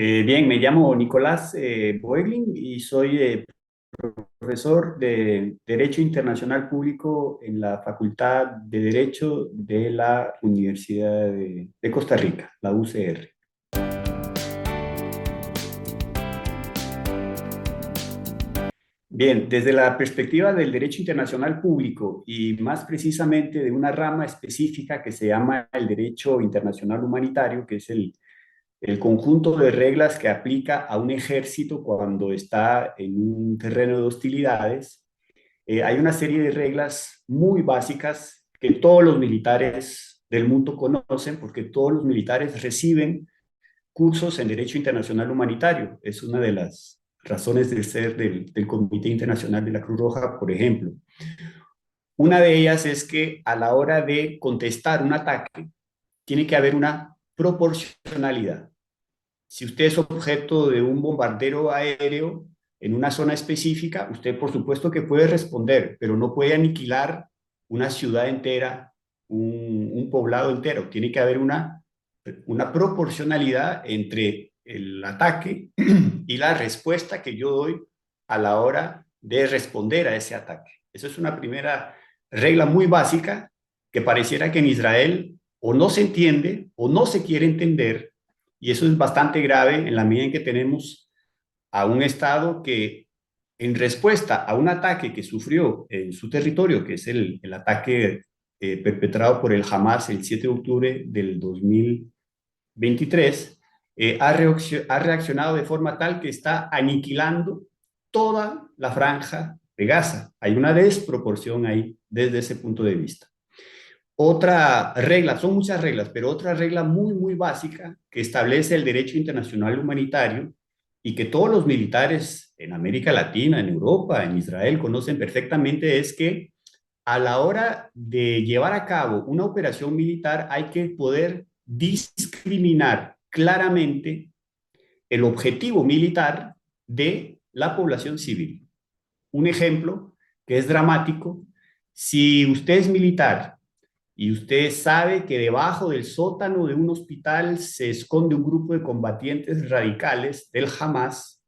Bien, me llamo Nicolás Boegling y soy profesor de Derecho Internacional Público en la Facultad de Derecho de la Universidad de Costa Rica, la UCR. Bien, desde la perspectiva del derecho internacional público y más precisamente de una rama específica que se llama el derecho internacional humanitario, que es el conjunto de reglas que aplica a un ejército cuando está en un terreno de hostilidades. Hay una serie de reglas muy básicas que todos los militares del mundo conocen porque todos los militares reciben cursos en Derecho Internacional Humanitario. Es una de las razones de ser del Comité Internacional de la Cruz Roja, por ejemplo. Una de ellas es que a la hora de contestar un ataque, tiene que haber una proporcionalidad. Si usted es objeto de un bombardero aéreo en una zona específica, usted por supuesto que puede responder, pero no puede aniquilar una ciudad entera, un poblado entero. Tiene que haber una proporcionalidad entre el ataque y la respuesta que yo doy a la hora de responder a ese ataque. Eso es una primera regla muy básica que pareciera que en Israel o no se entiende o no se quiere entender, y eso es bastante grave en la medida en que tenemos a un Estado que, en respuesta a un ataque que sufrió en su territorio, que es el ataque perpetrado por el Hamas el 7 de octubre del 2023, ha reaccionado de forma tal que está aniquilando toda la franja de Gaza. Hay una desproporción ahí desde ese punto de vista. Otra regla, son muchas reglas, pero otra regla muy, muy básica que establece el derecho internacional humanitario y que todos los militares en América Latina, en Europa, en Israel conocen perfectamente es que a la hora de llevar a cabo una operación militar hay que poder discriminar claramente el objetivo militar de la población civil. Un ejemplo que es dramático: si usted es militar y usted sabe que debajo del sótano de un hospital se esconde un grupo de combatientes radicales del Hamas,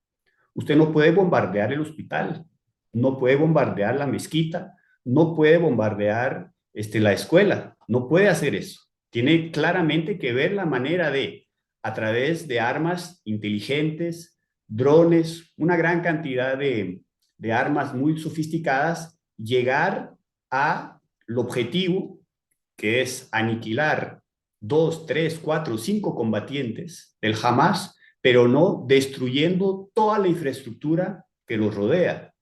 usted no puede bombardear el hospital, no puede bombardear la mezquita, no puede bombardear la escuela, no puede hacer eso. Tiene claramente que ver la manera de, a través de armas inteligentes, drones, una gran cantidad de armas muy sofisticadas, llegar al objetivo que es aniquilar dos, tres, cuatro, cinco combatientes del Hamas, pero no destruyendo toda la infraestructura que los rodea.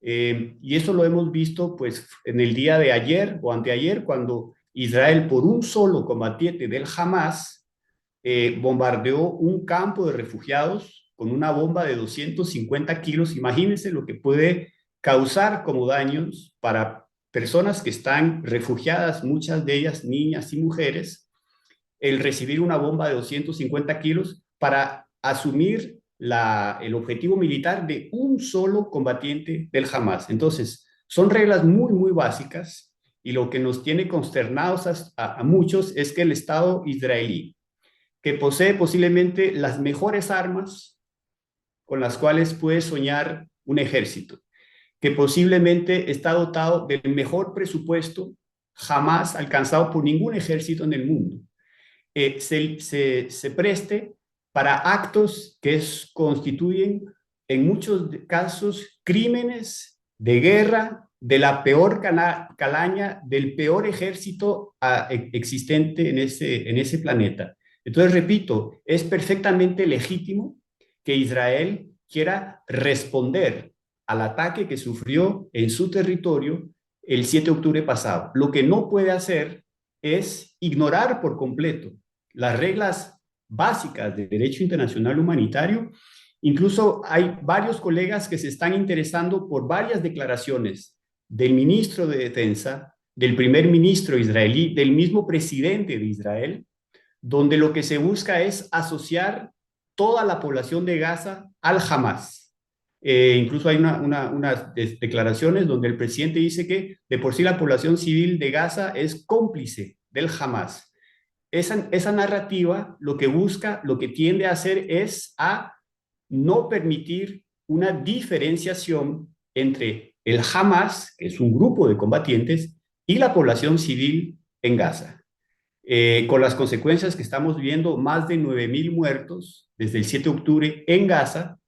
Y eso lo hemos visto pues en el día de ayer o anteayer, cuando Israel, por un solo combatiente del Hamas, bombardeó un campo de refugiados con una bomba de 250 kilos. Imagínense lo que puede causar como daños para personas que están refugiadas, muchas de ellas niñas y mujeres, el recibir una bomba de 250 kilos para asumir el objetivo militar de un solo combatiente del Hamas. Entonces, son reglas muy, muy básicas, y lo que nos tiene consternados a muchos es que el Estado israelí, que posee posiblemente las mejores armas con las cuales puede soñar un ejército, que posiblemente está dotado del mejor presupuesto jamás alcanzado por ningún ejército en el mundo, se preste para actos que constituyen en muchos casos crímenes de guerra de la peor calaña, del peor ejército existente en ese planeta. Entonces, repito, es perfectamente legítimo que Israel quiera responder al ataque que sufrió en su territorio el 7 de octubre pasado. Lo que no puede hacer es ignorar por completo las reglas básicas de derecho internacional humanitario. Incluso hay varios colegas que se están interesando por varias declaraciones del ministro de Defensa, del primer ministro israelí, del mismo presidente de Israel, donde lo que se busca es asociar toda la población de Gaza al Hamas. Incluso hay unas declaraciones donde el presidente dice que de por sí la población civil de Gaza es cómplice del Hamas. esa narrativa lo que busca, lo que tiende a hacer es a no permitir una diferenciación entre el Hamas, que es un grupo de combatientes, y la población civil en Gaza. Con las consecuencias que estamos viendo, más de 9.000 muertos desde el 7 de octubre en Gaza,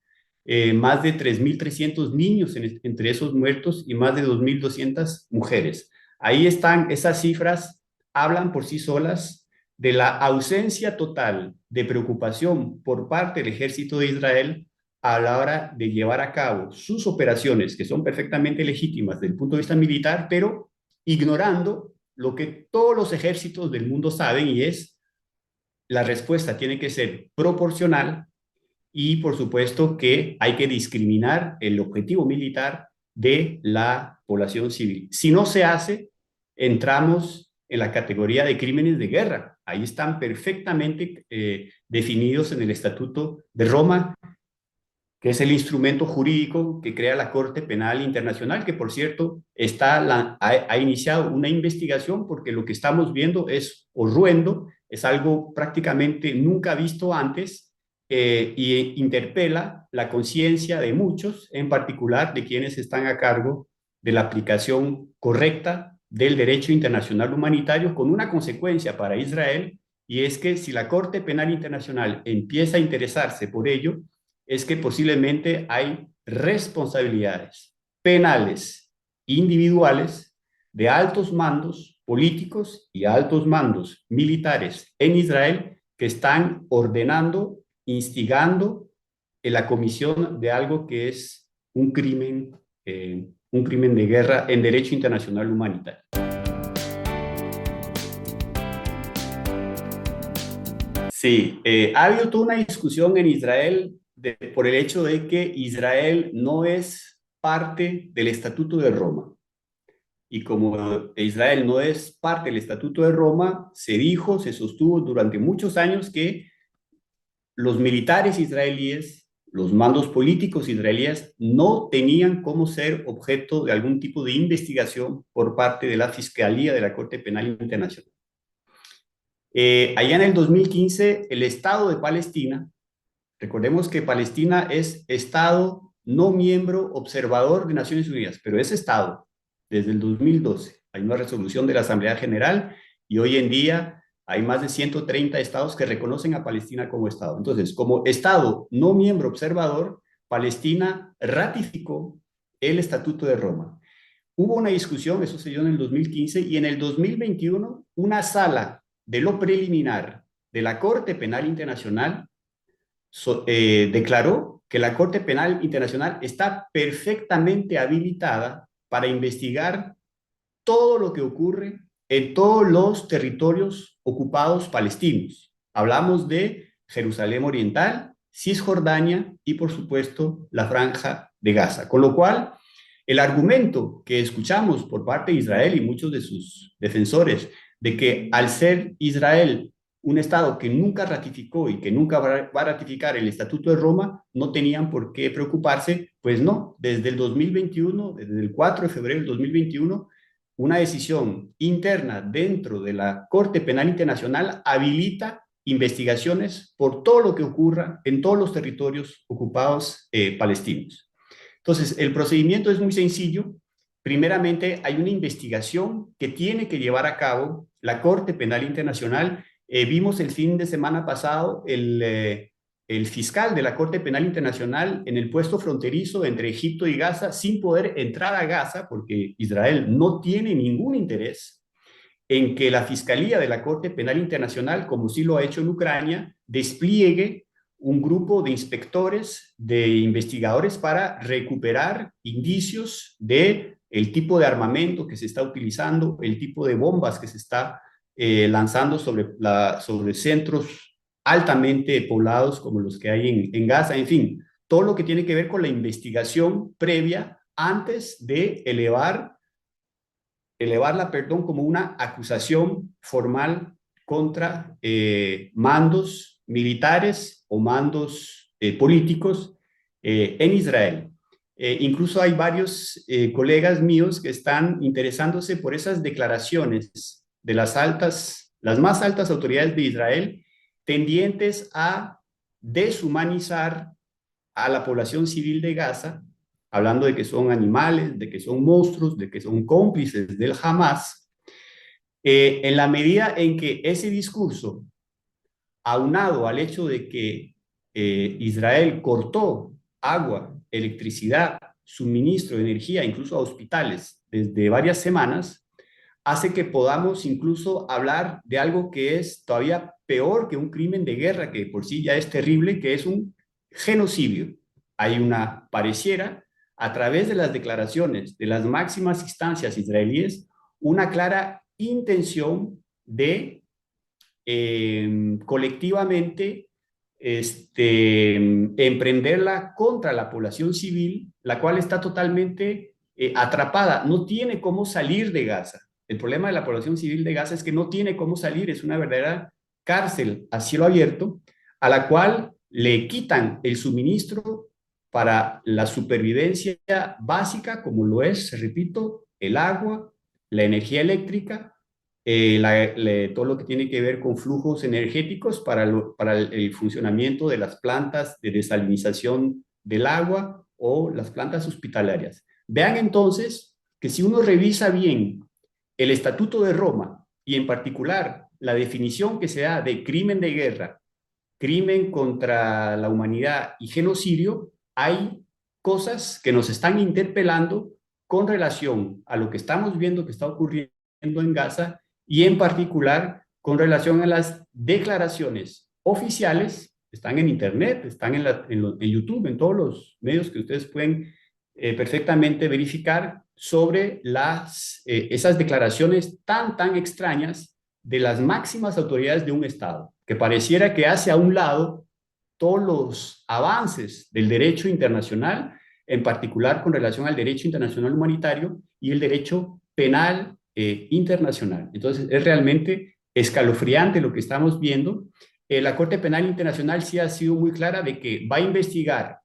más de 3.300 niños entre esos muertos y más de 2.200 mujeres. Ahí están, esas cifras hablan por sí solas de la ausencia total de preocupación por parte del ejército de Israel a la hora de llevar a cabo sus operaciones, que son perfectamente legítimas desde el punto de vista militar, pero ignorando lo que todos los ejércitos del mundo saben, y es la respuesta tiene que ser proporcional, y por supuesto que hay que discriminar el objetivo militar de la población civil. Si no se hace, entramos en la categoría de crímenes de guerra. Ahí están perfectamente definidos en el Estatuto de Roma, que es el instrumento jurídico que crea la Corte Penal Internacional, que por cierto ha iniciado una investigación, porque lo que estamos viendo es horrendo, es algo prácticamente nunca visto antes, y interpela la conciencia de muchos, en particular de quienes están a cargo de la aplicación correcta del derecho internacional humanitario, con una consecuencia para Israel, y es que si la Corte Penal Internacional empieza a interesarse por ello, es que posiblemente hay responsabilidades penales individuales de altos mandos políticos y altos mandos militares en Israel que están ordenando, instigando en la comisión de algo que es un crimen de guerra en derecho internacional humanitario. Sí, ha habido toda una discusión en Israel por el hecho de que Israel no es parte del Estatuto de Roma. Y como Israel no es parte del Estatuto de Roma, se dijo, se sostuvo durante muchos años que los militares israelíes, los mandos políticos israelíes, no tenían cómo ser objeto de algún tipo de investigación por parte de la Fiscalía de la Corte Penal Internacional. Allá en el 2015, el Estado de Palestina, recordemos que Palestina es Estado no miembro observador de Naciones Unidas, pero es Estado desde el 2012. Hay una resolución de la Asamblea General y hoy en día hay más de 130 estados que reconocen a Palestina como Estado. Entonces, como Estado no miembro observador, Palestina ratificó el Estatuto de Roma. Hubo una discusión, eso se dio en el 2015, y en el 2021 una sala de lo preliminar de la Corte Penal Internacional declaró que la Corte Penal Internacional está perfectamente habilitada para investigar todo lo que ocurre en todos los territorios ocupados palestinos. Hablamos de Jerusalén Oriental, Cisjordania y, por supuesto, la Franja de Gaza. Con lo cual, el argumento que escuchamos por parte de Israel y muchos de sus defensores de que al ser Israel un Estado que nunca ratificó y que nunca va a ratificar el Estatuto de Roma, no tenían por qué preocuparse, pues no, desde el 2021, desde el 4 de febrero del 2021, una decisión interna dentro de la Corte Penal Internacional habilita investigaciones por todo lo que ocurra en todos los territorios ocupados palestinos. Entonces, el procedimiento es muy sencillo. Primeramente, hay una investigación que tiene que llevar a cabo la Corte Penal Internacional. Vimos el fin de semana pasado el fiscal de la Corte Penal Internacional en el puesto fronterizo entre Egipto y Gaza sin poder entrar a Gaza porque Israel no tiene ningún interés en que la Fiscalía de la Corte Penal Internacional, como sí lo ha hecho en Ucrania, despliegue un grupo de inspectores, de investigadores para recuperar indicios de el tipo de armamento que se está utilizando, el tipo de bombas que se está lanzando sobre centros altamente poblados como los que hay en Gaza, en fin, todo lo que tiene que ver con la investigación previa antes de elevarla, perdón, como una acusación formal contra mandos militares o mandos políticos en Israel. Incluso hay varios colegas míos que están interesándose por esas declaraciones de las altas las más altas autoridades de Israel, tendientes a deshumanizar a la población civil de Gaza, hablando de que son animales, de que son monstruos, de que son cómplices del Hamas, en la medida en que ese discurso, aunado al hecho de que Israel cortó agua, electricidad, suministro de energía, incluso a hospitales, desde varias semanas, hace que podamos incluso hablar de algo que es todavía peor que un crimen de guerra, que por sí ya es terrible, que es un genocidio. Hay una, pareciera, a través de las declaraciones de las máximas instancias israelíes, una clara intención de colectivamente emprenderla contra la población civil, la cual está totalmente atrapada, no tiene cómo salir de Gaza. El problema de la población civil de Gaza es que no tiene cómo salir, es una verdadera cárcel a cielo abierto, a la cual le quitan el suministro para la supervivencia básica, como lo es, repito, el agua, la energía eléctrica, todo lo que tiene que ver con flujos energéticos para el funcionamiento de las plantas de desalinización del agua o las plantas hospitalarias. Vean entonces que si uno revisa bien el Estatuto de Roma y en particular la definición que se da de crimen de guerra, crimen contra la humanidad y genocidio, hay cosas que nos están interpelando con relación a lo que estamos viendo que está ocurriendo en Gaza y en particular con relación a las declaraciones oficiales, están en Internet, están en YouTube, en todos los medios que ustedes pueden perfectamente verificar sobre esas declaraciones tan extrañas de las máximas autoridades de un Estado, que pareciera que hace a un lado todos los avances del derecho internacional, en particular con relación al derecho internacional humanitario y el derecho penal internacional. Entonces, es realmente escalofriante lo que estamos viendo. La Corte Penal Internacional sí ha sido muy clara de que va a investigar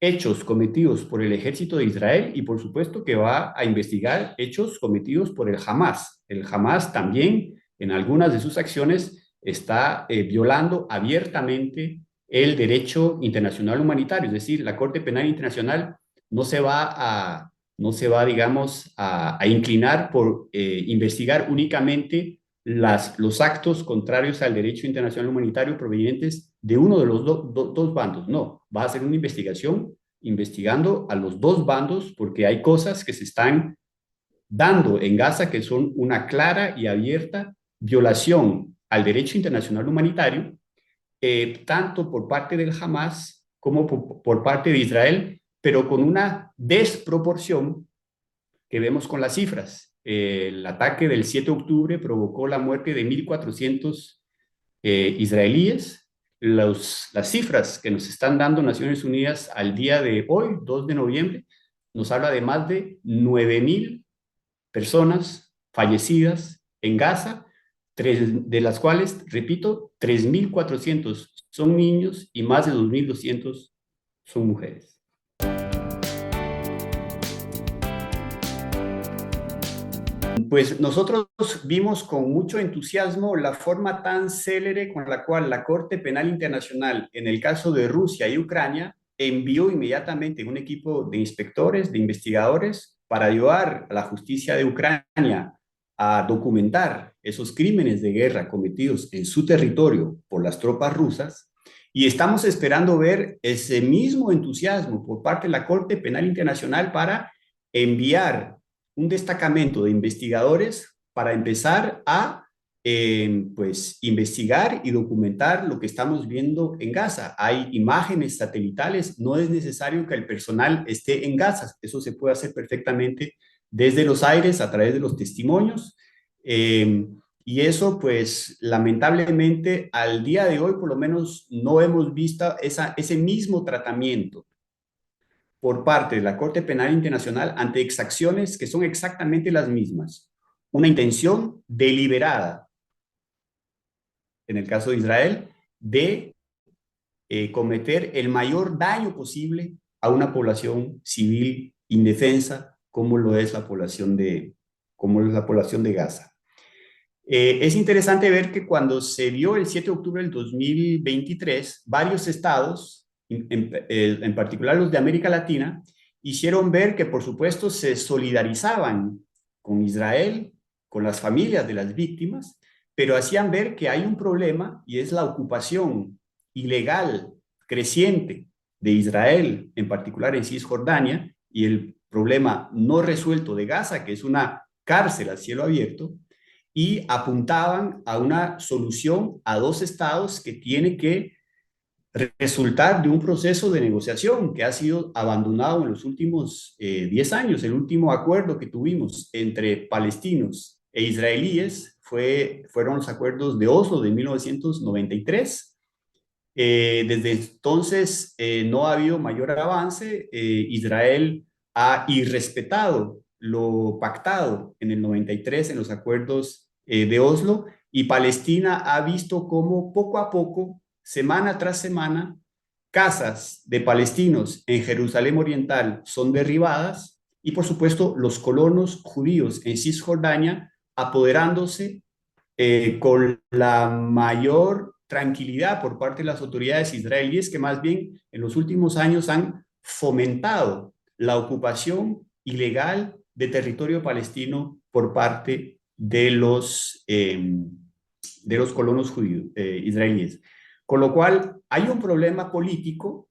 hechos cometidos por el ejército de Israel y por supuesto que va a investigar hechos cometidos por el Hamas. El Hamas también en algunas de sus acciones está violando abiertamente el derecho internacional humanitario, es decir, la Corte Penal Internacional no se va a, no se va, digamos, a inclinar por investigar únicamente los actos contrarios al derecho internacional humanitario provenientes de uno de los dos bandos. No, va a hacer una investigación investigando a los dos bandos porque hay cosas que se están dando en Gaza que son una clara y abierta violación al derecho internacional humanitario, tanto por parte del Hamas como por parte de Israel, pero con una desproporción que vemos con las cifras. El ataque del 7 de octubre provocó la muerte de 1.400 israelíes. Las cifras que nos están dando Naciones Unidas al día de hoy, 2 de noviembre, nos habla de más de 9.000 personas fallecidas en Gaza, de las cuales, repito, 3.400 son niños y más de 2.200 son mujeres. Pues nosotros vimos con mucho entusiasmo la forma tan célere con la cual la Corte Penal Internacional, en el caso de Rusia y Ucrania, envió inmediatamente un equipo de inspectores, de investigadores, para ayudar a la justicia de Ucrania a documentar esos crímenes de guerra cometidos en su territorio por las tropas rusas. Y estamos esperando ver ese mismo entusiasmo por parte de la Corte Penal Internacional para enviar un destacamento de investigadores para empezar a pues investigar y documentar lo que estamos viendo en Gaza. Hay imágenes satelitales, no es necesario que el personal esté en Gaza, eso se puede hacer perfectamente desde los aires a través de los testimonios. Y eso, pues, lamentablemente, al día de hoy, por lo menos, no hemos visto ese mismo tratamiento por parte de la Corte Penal Internacional ante exacciones que son exactamente las mismas. Una intención deliberada, en el caso de Israel, de cometer el mayor daño posible a una población civil indefensa como lo es la población de Gaza. Es interesante ver que cuando se dio el 7 de octubre del 2023, varios estados, en particular los de América Latina, hicieron ver que, por supuesto, se solidarizaban con Israel, con las familias de las víctimas, pero hacían ver que hay un problema y es la ocupación ilegal creciente de Israel, en particular en Cisjordania, y el problema no resuelto de Gaza, que es una cárcel a cielo abierto, y apuntaban a una solución a dos estados que tiene que resultar de un proceso de negociación que ha sido abandonado en los últimos 10 años. El último acuerdo que tuvimos entre palestinos e israelíes fueron los acuerdos de Oslo de 1993. Desde entonces no ha habido mayor avance. Israel ha irrespetado lo pactado en el 93 en los acuerdos de Oslo, y Palestina ha visto cómo poco a poco, semana tras semana, casas de palestinos en Jerusalén Oriental son derribadas, y por supuesto los colonos judíos en Cisjordania apoderándose con la mayor tranquilidad por parte de las autoridades israelíes, que más bien en los últimos años han fomentado la ocupación ilegal de territorio palestino por parte de los colonos judíos, israelíes. Con lo cual hay un problema político,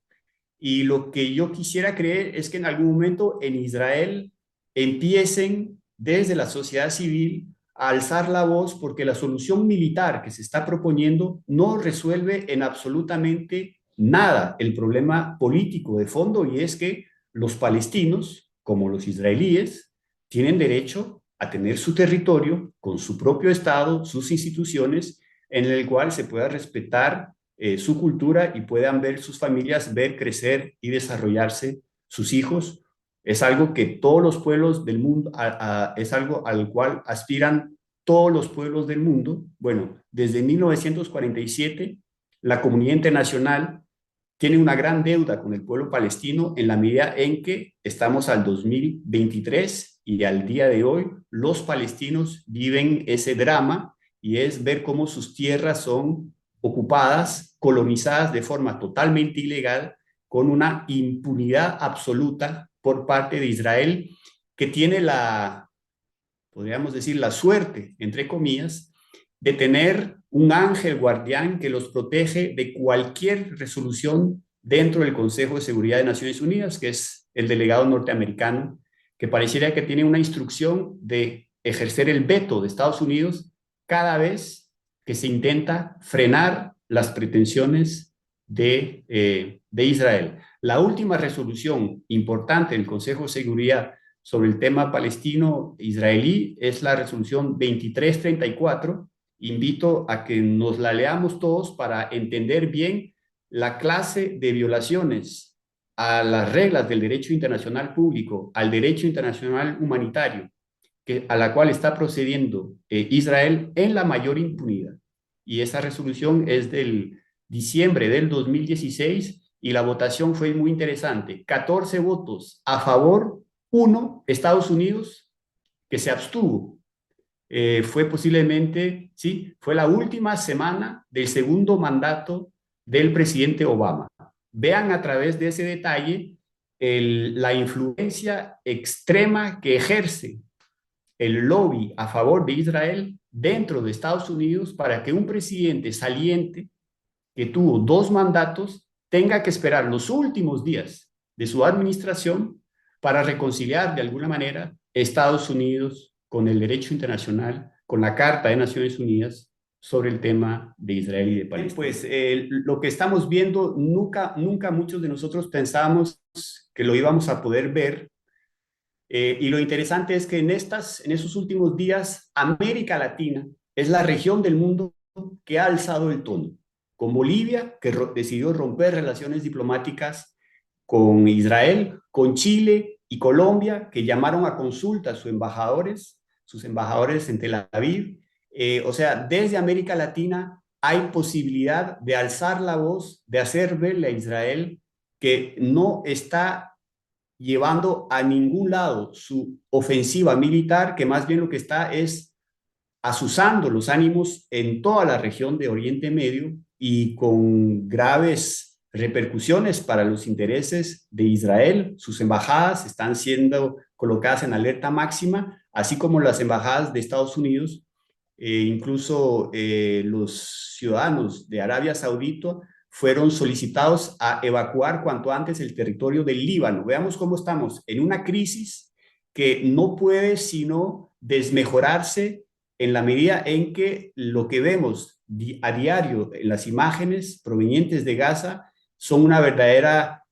y lo que yo quisiera creer es que en algún momento en Israel empiecen desde la sociedad civil a alzar la voz, porque la solución militar que se está proponiendo no resuelve en absolutamente nada el problema político de fondo, y es que los palestinos, como los israelíes, tienen derecho a tener su territorio con su propio Estado, sus instituciones, en el cual se pueda respetar su cultura y puedan ver sus familias, ver crecer y desarrollarse sus hijos. Es algo que todos los pueblos del mundo, es algo al cual aspiran todos los pueblos del mundo. Bueno, desde 1947, la comunidad internacional tiene una gran deuda con el pueblo palestino, en la medida en que estamos al 2023 y al día de hoy los palestinos viven ese drama, y es ver cómo sus tierras son ocupadas, colonizadas de forma totalmente ilegal, con una impunidad absoluta por parte de Israel, que tiene podríamos decir, la suerte, entre comillas, de tener un ángel guardián que los protege de cualquier resolución dentro del Consejo de Seguridad de Naciones Unidas, que es el delegado norteamericano, que pareciera que tiene una instrucción de ejercer el veto de Estados Unidos cada vez que se intenta frenar las pretensiones de Israel. La última resolución importante del Consejo de Seguridad sobre el tema palestino-israelí es la resolución 2334. Invito a que nos la leamos todos para entender bien la clase de violaciones a las reglas del derecho internacional público, al derecho internacional humanitario, a la cual está procediendo Israel en la mayor impunidad. Y esa resolución es del diciembre del 2016, y la votación fue muy interesante. 14 votos a favor, 1 Estados Unidos, que se abstuvo. Fue posiblemente, sí, fue la última semana del segundo mandato del presidente Obama. Vean a través de ese detalle la influencia extrema que ejerce el lobby a favor de Israel dentro de Estados Unidos, para que un presidente saliente que tuvo 2 mandatos tenga que esperar los últimos días de su administración para reconciliar de alguna manera Estados Unidos con el derecho internacional, con la Carta de Naciones Unidas sobre el tema de Israel y de Palestina. Pues lo que estamos viendo, nunca muchos de nosotros pensábamos que lo íbamos a poder ver. Y lo interesante es que en esos últimos días, América Latina es la región del mundo que ha alzado el tono, con Bolivia, que decidió romper relaciones diplomáticas con Israel, con Chile y Colombia, que llamaron a consulta a sus embajadores en Tel Aviv. O sea, desde América Latina hay posibilidad de alzar la voz, de hacer verle a Israel que no está llevando a ningún lado su ofensiva militar, que más bien lo que está es azuzando los ánimos en toda la región de Oriente Medio y con graves repercusiones para los intereses de Israel. Sus embajadas están siendo colocadas en alerta máxima, así como las embajadas de Estados Unidos. Incluso los ciudadanos de Arabia Saudita fueron solicitados a evacuar cuanto antes el territorio del Líbano. Veamos cómo estamos en una crisis que no puede sino desmejorarse en la medida en que lo que vemos a diario en las imágenes provenientes de Gaza son una verdadera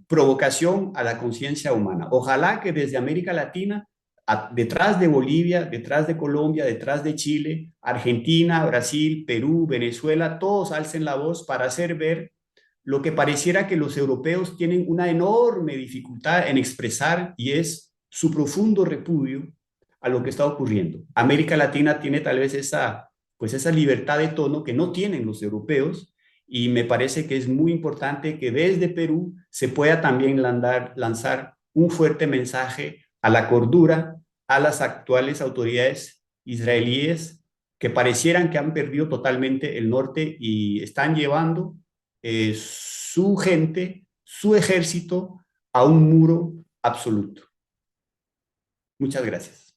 provocación a la conciencia humana. Ojalá que desde América Latina, detrás de Bolivia, detrás de Colombia, detrás de Chile, Argentina, Brasil, Perú, Venezuela, todos alcen la voz para hacer ver lo que pareciera que los europeos tienen una enorme dificultad en expresar, y es su profundo repudio a lo que está ocurriendo. América Latina tiene tal vez esa libertad de tono que no tienen los europeos, y me parece que es muy importante que desde Perú se pueda también lanzar un fuerte mensaje a la cordura, a las actuales autoridades israelíes que parecieran que han perdido totalmente el norte y están llevando su gente, su ejército, a un muro absoluto. Muchas gracias.